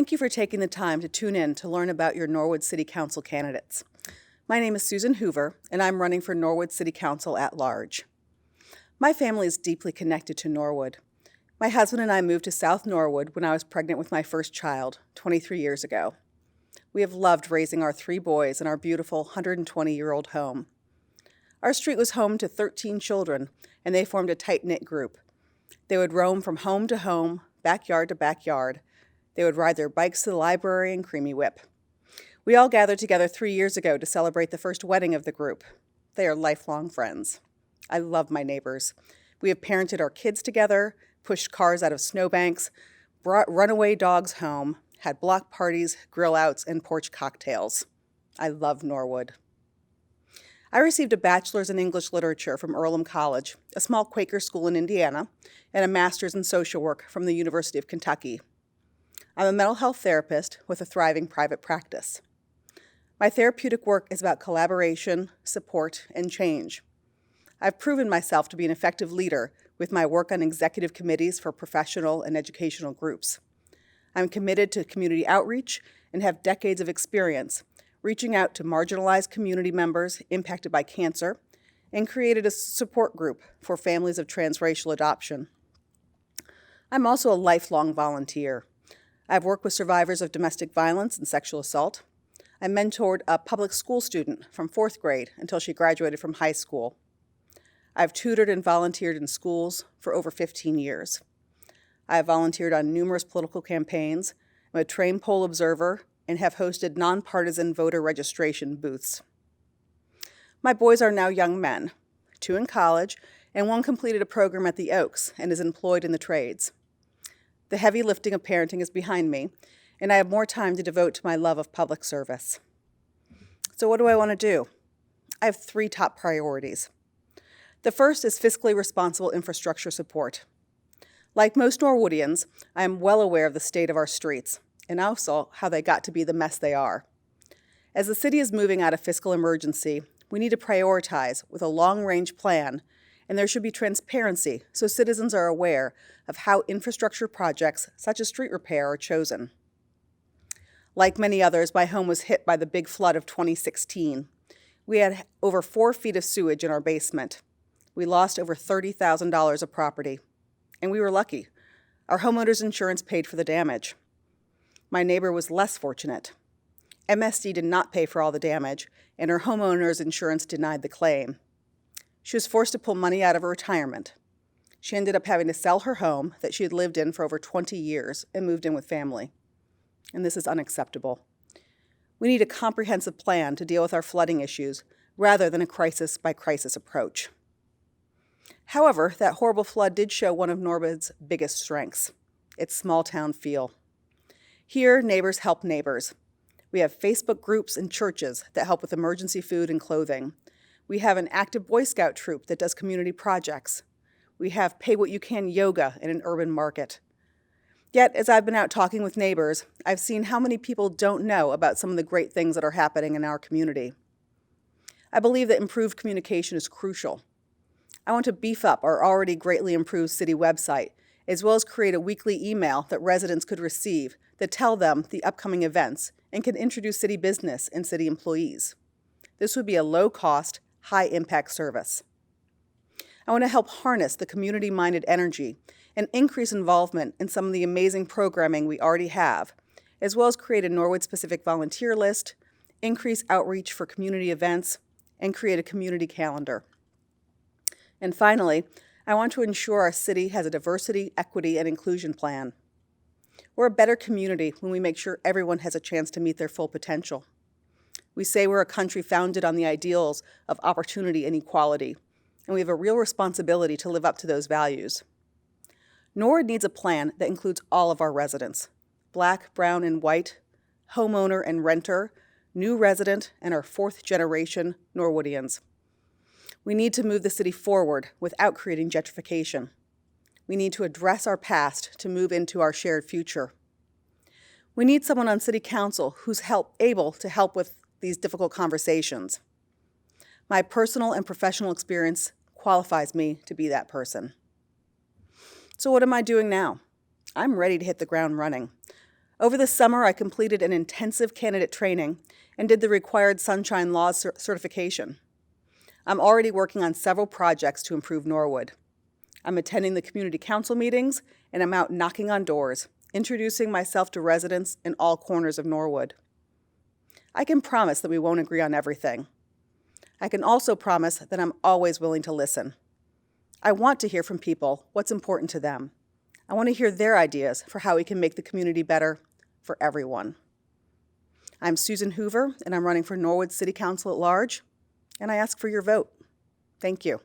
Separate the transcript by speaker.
Speaker 1: Thank you for taking the time to tune in to learn about your Norwood City Council candidates. My name is Susan Hoover, and I'm running for Norwood City Council at large. My family is deeply connected to Norwood. My husband and I moved to South Norwood when I was pregnant with my first child, 23 years ago. We have loved raising our 3 boys in our beautiful 120-year-old home. Our street was home to 13 children, and they formed a tight-knit group. They would roam from home to home, backyard to backyard. They would ride their bikes to the library and Creamy Whip. We all gathered together 3 years ago to celebrate the first wedding of the group. They are lifelong friends. I love my neighbors. We have parented our kids together, pushed cars out of snowbanks, brought runaway dogs home, had block parties, grill-outs, and porch cocktails. I love Norwood. I received a bachelor's in English literature from Earlham College, a small Quaker school in Indiana, and a master's in social work from the University of Kentucky. I'm a mental health therapist with a thriving private practice. My therapeutic work is about collaboration, support, and change. I've proven myself to be an effective leader with my work on executive committees for professional and educational groups. I'm committed to community outreach and have decades of experience reaching out to marginalized community members impacted by cancer and created a support group for families of transracial adoption. I'm also a lifelong volunteer. I've worked with survivors of domestic violence and sexual assault. I mentored a public school student from 4th grade until she graduated from high school. I've tutored and volunteered in schools for over 15 years. I have volunteered on numerous political campaigns. I'm a trained poll observer and have hosted nonpartisan voter registration booths. My boys are now young men, 2 in college, and 1 completed a program at the Oaks and is employed in the trades. The heavy lifting of parenting is behind me, and I have more time to devote to my love of public service. So what do I want to do? I have 3 top priorities. The first is fiscally responsible infrastructure support. Like most Norwoodians, I am well aware of the state of our streets, and also how they got to be the mess they are. As the city is moving out of fiscal emergency, we need to prioritize with a long-range plan, and there should be transparency so citizens are aware of how infrastructure projects such as street repair are chosen. Like many others, my home was hit by the big flood of 2016. We had over 4 feet of sewage in our basement. We lost over $30,000 of property, and we were lucky. Our homeowner's insurance paid for the damage. My neighbor was less fortunate. MSD did not pay for all the damage, and her homeowner's insurance denied the claim. She was forced to pull money out of her retirement. She ended up having to sell her home that she had lived in for over 20 years and moved in with family. And this is unacceptable. We need a comprehensive plan to deal with our flooding issues rather than a crisis-by-crisis approach. However, that horrible flood did show one of Norwood's biggest strengths, its small-town feel. Here, neighbors help neighbors. We have Facebook groups and churches that help with emergency food and clothing. We have an active Boy Scout troop that does community projects. We have pay-what-you-can yoga in an urban market. Yet, as I've been out talking with neighbors, I've seen how many people don't know about some of the great things that are happening in our community. I believe that improved communication is crucial. I want to beef up our already greatly improved city website, as well as create a weekly email that residents could receive that tell them the upcoming events and can introduce city business and city employees. This would be a low-cost, high-impact service. I want to help harness the community-minded energy and increase involvement in some of the amazing programming we already have, as well as create a Norwood-specific volunteer list, increase outreach for community events, and create a community calendar. And finally, I want to ensure our city has a diversity, equity, and inclusion plan. We're a better community when we make sure everyone has a chance to meet their full potential. We say we're a country founded on the ideals of opportunity and equality, and we have a real responsibility to live up to those values. Norwood needs a plan that includes all of our residents, Black, brown, and white, homeowner and renter, new resident, and our 4th-generation Norwoodians. We need to move the city forward without creating gentrification. We need to address our past to move into our shared future. We need someone on City Council who's able to help with these difficult conversations. My personal and professional experience qualifies me to be that person. So what am I doing now? I'm ready to hit the ground running. Over the summer, I completed an intensive candidate training and did the required Sunshine Laws certification. I'm already working on several projects to improve Norwood. I'm attending the community council meetings, and I'm out knocking on doors, introducing myself to residents in all corners of Norwood. I can promise that we won't agree on everything. I can also promise that I'm always willing to listen. I want to hear from people what's important to them. I want to hear their ideas for how we can make the community better for everyone. I'm Susan Hoover, and I'm running for Norwood City Council at Large, and I ask for your vote. Thank you.